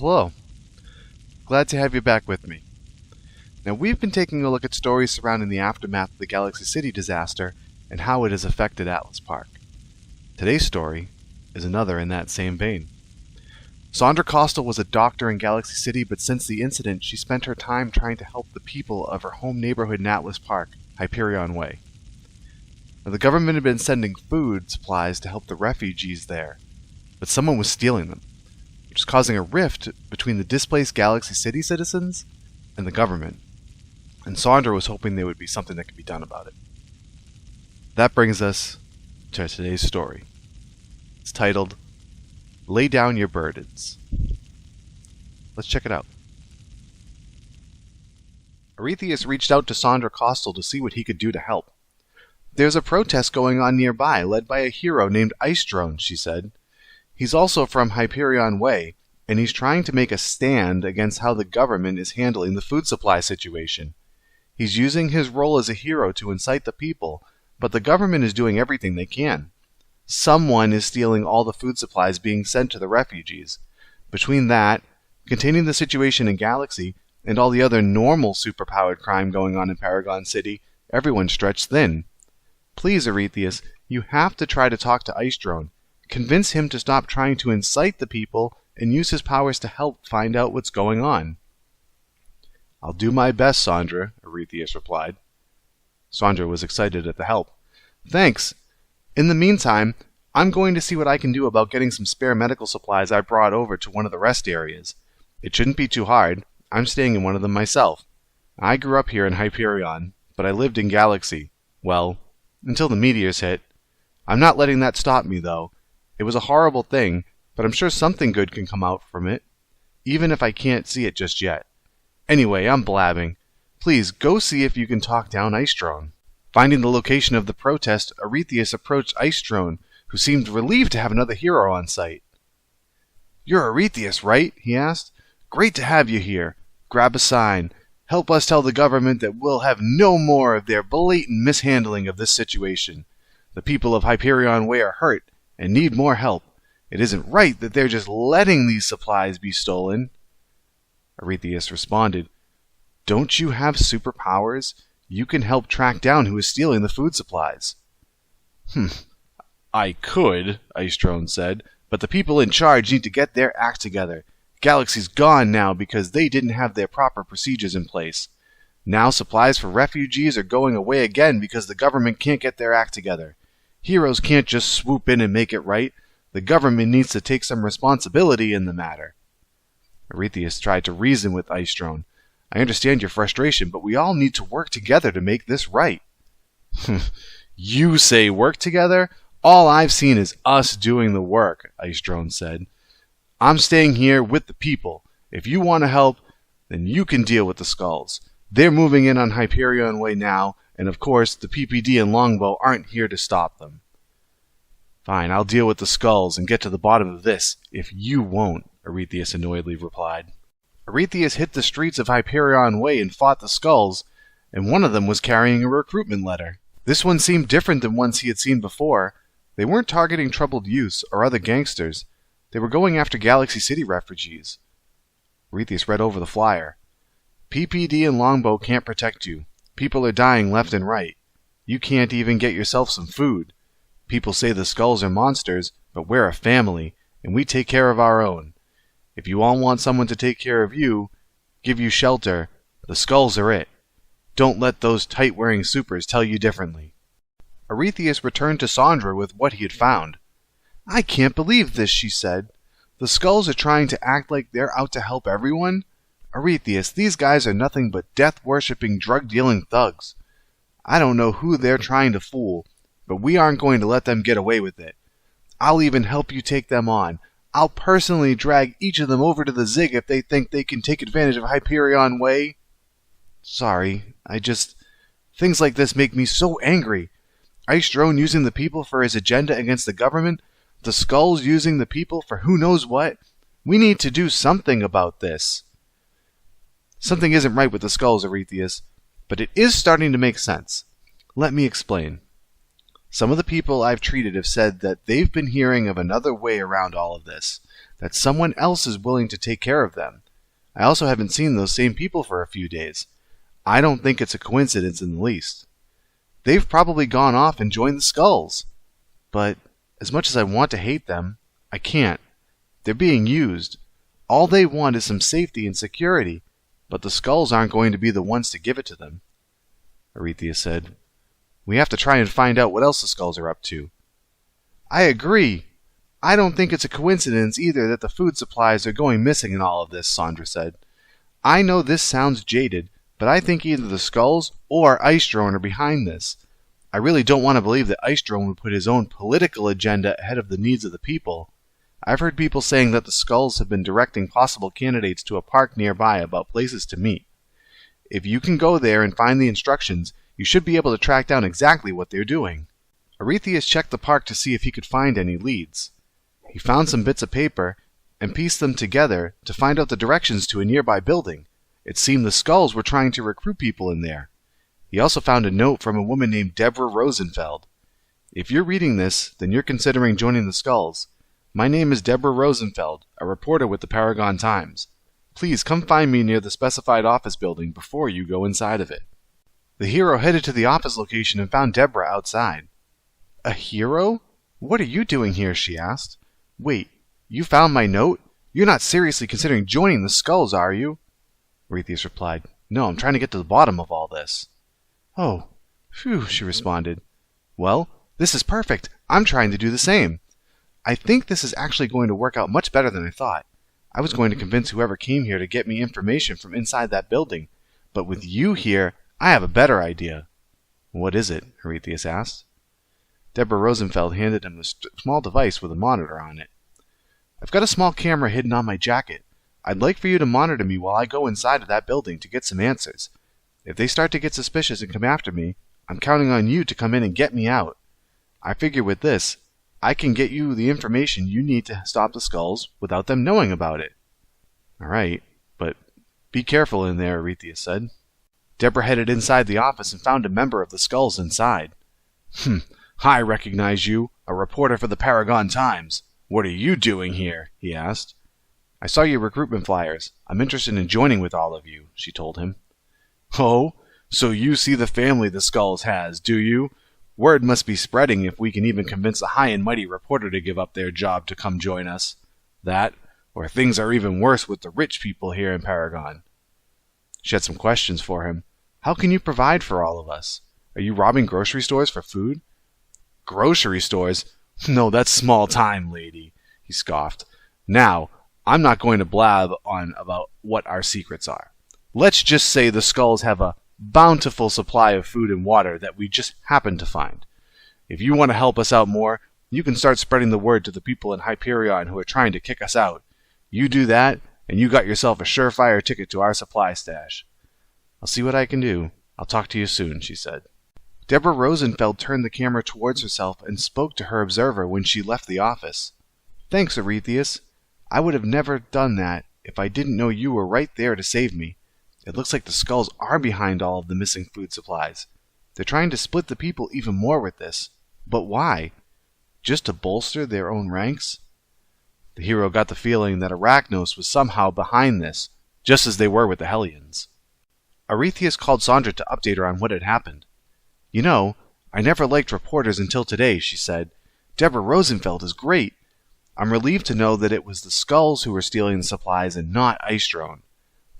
hello. Glad to have you back with me. Now, we've been taking a look at stories surrounding the aftermath of the Galaxy City disaster and how it has affected Atlas Park. Today's story is another in that same vein. Sondra Costel was a doctor in Galaxy City, but since the incident, she spent her time trying to help the people of her home neighborhood in Atlas Park, Hyperion Way. Now, the government had been sending food supplies to help the refugees there, but someone was stealing them, which was causing a rift between the displaced Galaxy City citizens and the government. And Sondra was hoping there would be something that could be done about it. That brings us to today's story. It's titled, Lay Down Your Burdens. Let's check it out. Arethius reached out to Sondra Costel to see what he could do to help. There's a protest going on nearby, led by a hero named Ice Drone, she said. He's also from Hyperion Way, and he's trying to make a stand against how the government is handling the food supply situation. He's using his role as a hero to incite the people, but the government is doing everything they can. Someone is stealing all the food supplies being sent to the refugees. Between that, containing the situation in Galaxy, and all the other normal superpowered crime going on in Paragon City, everyone's stretched thin. Please, Arethius, you have to try to talk to Ice Drone. Convince him to stop trying to incite the people and use his powers to help find out what's going on. I'll do my best, Sondra, Arethius replied. Sondra was excited at the help. Thanks. In the meantime, I'm going to see what I can do about getting some spare medical supplies I brought over to one of the rest areas. It shouldn't be too hard. I'm staying in one of them myself. I grew up here in Hyperion, but I lived in Galaxy. Well, until the meteors hit. I'm not letting that stop me, though. It was a horrible thing, but I'm sure something good can come out from it, even if I can't see it just yet. Anyway, I'm blabbing. Please, go see if you can talk down Ice Drone. Finding the location of the protest, Arethius approached Ice Drone, who seemed relieved to have another hero on site. You're Arethius, right? He asked. Great to have you here. Grab a sign. Help us tell the government that we'll have no more of their blatant mishandling of this situation. The people of Hyperion Way are hurt and need more help. It isn't right that they're just letting these supplies be stolen. Arethius responded, Don't you have superpowers? You can help track down who is stealing the food supplies. I could, Ice Drone said, but the people in charge need to get their act together. Galaxy's gone now because they didn't have their proper procedures in place. Now supplies for refugees are going away again because the government can't get their act together. Heroes can't just swoop in and make it right. The government needs to take some responsibility in the matter. Arethius tried to reason with Ice Drone. I understand your frustration, but we all need to work together to make this right. You say work together? All I've seen is us doing the work, Ice Drone said. I'm staying here with the people. If you want to help, then you can deal with the Skulls. They're moving in on Hyperion Way now, and of course, the PPD and Longbow aren't here to stop them. Fine, I'll deal with the Skulls and get to the bottom of this, if you won't, Arethius annoyedly replied. Arethius hit the streets of Hyperion Way and fought the Skulls, and one of them was carrying a recruitment letter. This one seemed different than ones he had seen before. They weren't targeting troubled youths or other gangsters. They were going after Galaxy City refugees. Arethius read over the flyer. PPD and Longbow can't protect you. People are dying left and right. You can't even get yourself some food. People say the Skulls are monsters, but we're a family, and we take care of our own. If you all want someone to take care of you, give you shelter, the Skulls are it. Don't let those tight-wearing supers tell you differently. Arethius returned to Sondra with what he had found. I can't believe this, she said. The Skulls are trying to act like they're out to help everyone? Arethius, these guys are nothing but death-worshipping, drug-dealing thugs. I don't know who they're trying to fool, but we aren't going to let them get away with it. I'll even help you take them on. I'll personally drag each of them over to the Zig if they think they can take advantage of Hyperion Way. Sorry, things like this make me so angry. Ice Drone using the people for his agenda against the government, the Skulls using the people for who knows what. We need to do something about this. Something isn't right with the Skulls, Arethius, but it is starting to make sense. Let me explain. Some of the people I've treated have said that they've been hearing of another way around all of this. that someone else is willing to take care of them. I also haven't seen those same people for a few days. I don't think it's a coincidence in the least. They've probably gone off and joined the Skulls. But as much as I want to hate them, I can't. They're being used. All they want is some safety and security, but the Skulls aren't going to be the ones to give it to them. Arethius said, "We have to try and find out what else the Skulls are up to." "I agree. I don't think it's a coincidence either that the food supplies are going missing in all of this," Sondra said. "I know this sounds jaded, but I think either the Skulls or Ice Drone are behind this. I really don't want to believe that Ice Drone would put his own political agenda ahead of the needs of the people. I've heard people saying that the Skulls have been directing possible candidates to a park nearby about places to meet. If you can go there and find the instructions, you should be able to track down exactly what they're doing." Arethius checked the park to see if he could find any leads. He found some bits of paper and pieced them together to find out the directions to a nearby building. It seemed the Skulls were trying to recruit people in there. He also found a note from a woman named Deborah Rosenfeld. "If you're reading this, then you're considering joining the Skulls. My name is Deborah Rosenfeld, a reporter with the Paragon Times. Please come find me near the specified office building before you go inside of it." The hero headed to the office location and found Deborah outside. "A hero? What are you doing here?" she asked. "Wait, you found my note? You're not seriously considering joining the Skulls, are you?" Arethius replied, "No, I'm trying to get to the bottom of all this." "Oh, phew," she responded. "Well, this is perfect. I'm trying to do the same. I think this is actually going to work out much better than I thought. I was going to convince whoever came here to get me information from inside that building, but with you here, I have a better idea." "What is it?" Arethius asked. Deborah Rosenfeld handed him a small device with a monitor on it. "I've got a small camera hidden on my jacket. I'd like for you to monitor me while I go inside of that building to get some answers. If they start to get suspicious and come after me, I'm counting on you to come in and get me out. I figure with this, I can get you the information you need to stop the Skulls without them knowing about it." "All right, but be careful in there," Arethius said. Deborah headed inside the office and found a member of the Skulls inside. "I recognize you, a reporter for the Paragon Times. What are you doing here?" he asked. "I saw your recruitment flyers. I'm interested in joining with all of you," she told him. "Oh, so you see the family the Skulls has, do you? Word must be spreading if we can even convince a high and mighty reporter to give up their job to come join us. That, or things are even worse with the rich people here in Paragon." She had some questions for him. "How can you provide for all of us? Are you robbing grocery stores for food?" "Grocery stores? No, that's small time, lady," he scoffed. "Now, I'm not going to blab on about what our secrets are. Let's just say the Skulls have a bountiful supply of food and water that we just happen to find. If you want to help us out more, you can start spreading the word to the people in Hyperion who are trying to kick us out. You do that, and you got yourself a surefire ticket to our supply stash." "I'll see what I can do. I'll talk to you soon," she said. Deborah Rosenfeld turned the camera towards herself and spoke to her observer when she left the office. "Thanks, Arethius. I would have never done that if I didn't know you were right there to save me. It looks like the Skulls are behind all of the missing food supplies. They're trying to split the people even more with this. But why? Just to bolster their own ranks?" The hero got the feeling that Arachnos was somehow behind this, just as they were with the Hellions. Arethius called Sondra to update her on what had happened. "You know, I never liked reporters until today," she said. "Deborah Rosenfeld is great. I'm relieved to know that it was the Skulls who were stealing the supplies and not Ice Drone.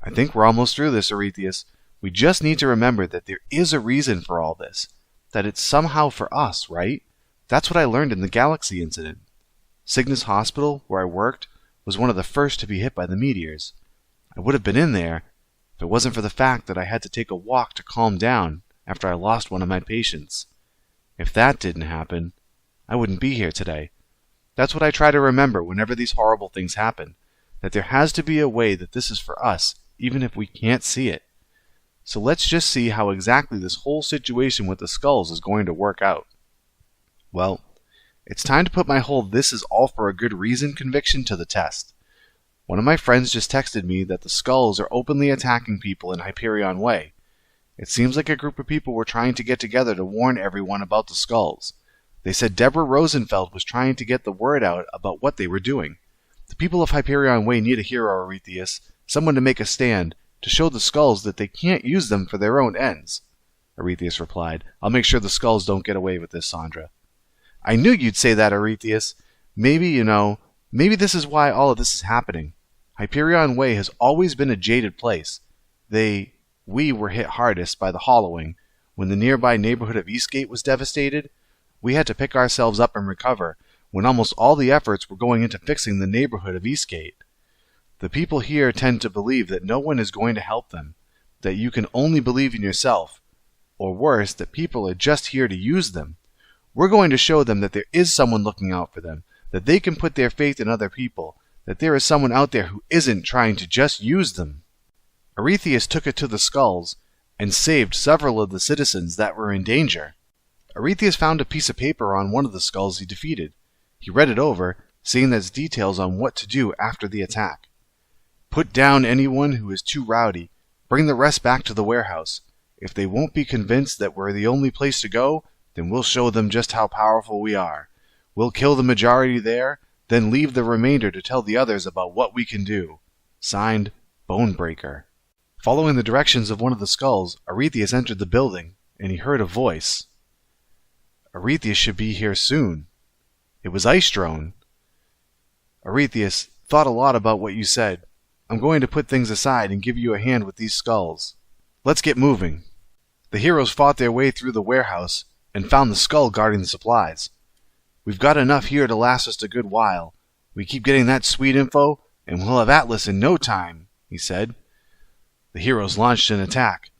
I think we're almost through this, Arethius. We just need to remember that there is a reason for all this. That it's somehow for us, right? That's what I learned in the Galaxy incident. Cygnus Hospital, where I worked, was one of the first to be hit by the meteors. I would have been in there if it wasn't for the fact that I had to take a walk to calm down after I lost one of my patients. If that didn't happen, I wouldn't be here today. That's what I try to remember whenever these horrible things happen, that there has to be a way that this is for us, even if we can't see it. So let's just see how exactly this whole situation with the Skulls is going to work out." Well, it's time to put my whole "this is all for a good reason" conviction to the test. One of my friends just texted me that the Skulls are openly attacking people in Hyperion Way. It seems like a group of people were trying to get together to warn everyone about the Skulls. They said Deborah Rosenfeld was trying to get the word out about what they were doing. The people of Hyperion Way need a hero, Arethius. Someone to make a stand, to show the skulls that they can't use them for their own ends. Arethius replied, I'll make sure the skulls don't get away with this, Sondra. I knew you'd say that, Arethius. Maybe this is why all of this is happening. Hyperion Way has always been a jaded place. We were hit hardest by the hollowing. When the nearby neighborhood of Eastgate was devastated, we had to pick ourselves up and recover, when almost all the efforts were going into fixing the neighborhood of Eastgate. The people here tend to believe that no one is going to help them, that you can only believe in yourself, or worse, that people are just here to use them. We're going to show them that there is someone looking out for them, that they can put their faith in other people, that there is someone out there who isn't trying to just use them. Arethius took it to the skulls and saved several of the citizens that were in danger. Arethius found a piece of paper on one of the skulls he defeated. He read it over, seeing its details on what to do after the attack. Put down anyone who is too rowdy. Bring the rest back to the warehouse. If they won't be convinced that we're the only place to go, then we'll show them just how powerful we are. We'll kill the majority there, then leave the remainder to tell the others about what we can do. Signed, Bonebreaker. Following the directions of one of the skulls, Arethius entered the building, and he heard a voice. Arethius should be here soon. It was Ice-Drone. Arethius, thought a lot about what you said. I'm going to put things aside and give you a hand with these skulls. Let's get moving. The heroes fought their way through the warehouse and found the skull guarding the supplies. We've got enough here to last us a good while. We keep getting that sweet info, and we'll have Atlas in no time, he said. The heroes launched an attack.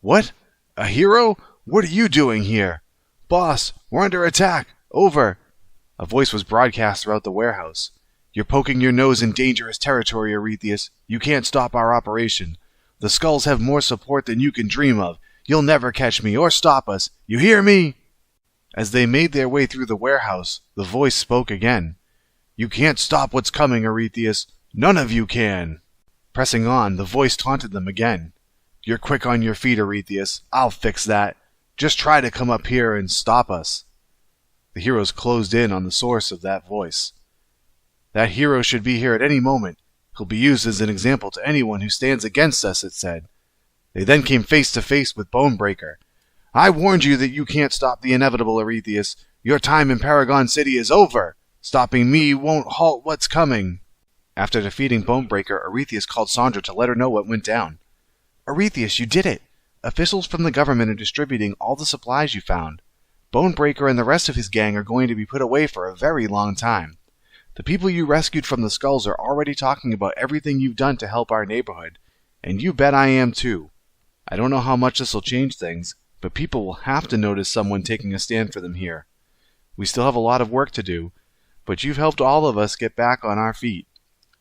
What? A hero? What are you doing here? Boss, we're under attack. Over. A voice was broadcast throughout the warehouse. You're poking your nose in dangerous territory, Arethius. You can't stop our operation. The skulls have more support than you can dream of. You'll never catch me or stop us. You hear me? As they made their way through the warehouse, the voice spoke again. You can't stop what's coming, Arethius. None of you can. Pressing on, the voice taunted them again. You're quick on your feet, Arethius. I'll fix that. Just try to come up here and stop us. The heroes closed in on the source of that voice. That hero should be here at any moment. He'll be used as an example to anyone who stands against us, it said. They then came face to face with Bonebreaker. I warned you that you can't stop the inevitable, Arethius. Your time in Paragon City is over. Stopping me won't halt what's coming. After defeating Bonebreaker, Arethius called Sondra to let her know what went down. Arethius, you did it. Officials from the government are distributing all the supplies you found. Bonebreaker and the rest of his gang are going to be put away for a very long time. The people you rescued from the skulls are already talking about everything you've done to help our neighborhood, and you bet I am too. I don't know how much this will change things, but people will have to notice someone taking a stand for them here. We still have a lot of work to do, but you've helped all of us get back on our feet.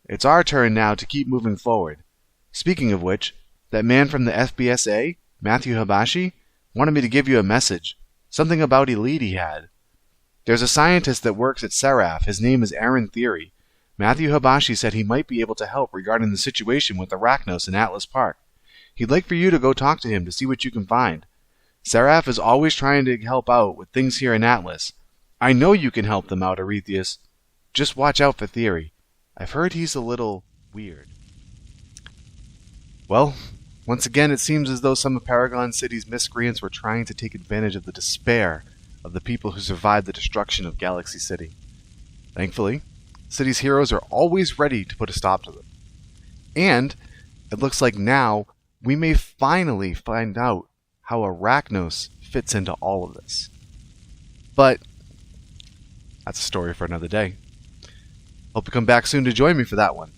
It's our turn now to keep moving forward. Speaking of which, that man from the FBSA, Matthew Habashi, wanted me to give you a message. Something about Elite he had. There's a scientist that works at Seraph. His name is Aaron Theory. Matthew Habashi said he might be able to help regarding the situation with Arachnos in Atlas Park. He'd like for you to go talk to him to see what you can find. Seraph is always trying to help out with things here in Atlas. I know you can help them out, Arethius. Just watch out for Theory. I've heard he's a little weird. Well, once again it seems as though some of Paragon City's miscreants were trying to take advantage of the despair of the people who survived the destruction of Galaxy City. Thankfully, the city's heroes are always ready to put a stop to them. And it looks like now we may finally find out how Arachnos fits into all of this. But that's a story for another day. Hope you come back soon to join me for that one.